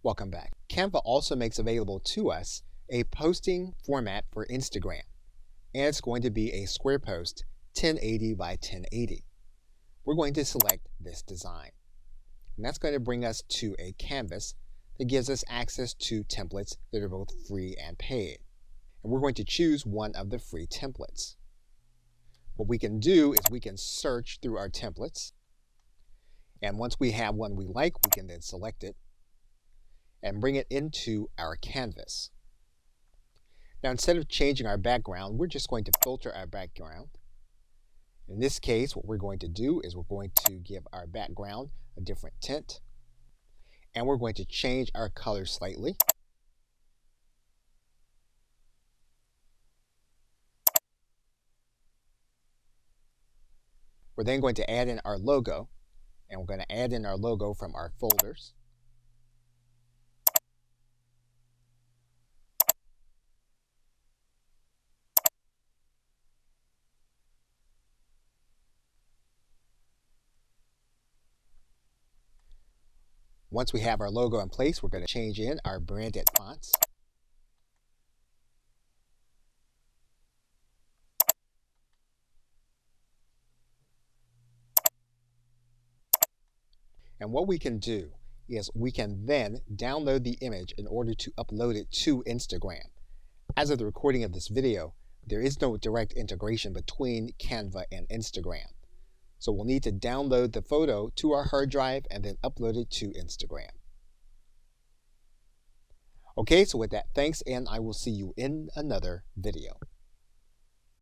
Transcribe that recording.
Welcome back. Canva also makes available to us a posting format for Instagram, and it's going to be a square post 1080 by 1080. We're going to select this design, and that's going to bring us to a canvas that gives us access to templates that are both free and paid. And we're going to choose one of the free templates. What we can do is we can search through our templates, and once we have one we like, we can then select it and bring it into our canvas. Now, instead of changing our background, we're just going to filter our background. In this case, what we're going to do is we're going to give our background a different tint, and we're going to change our color slightly. We're then going to add in our logo, and we're going to add in our logo from our folders. Once we have our logo in place, we're going to change in our branded fonts. And what we can do is we can then download the image in order to upload it to Instagram. As of the recording of this video, there is no direct integration between Canva and Instagram. So we'll need to download the photo to our hard drive and then upload it to Instagram. Okay, so with that, thanks, and I will see you in another video.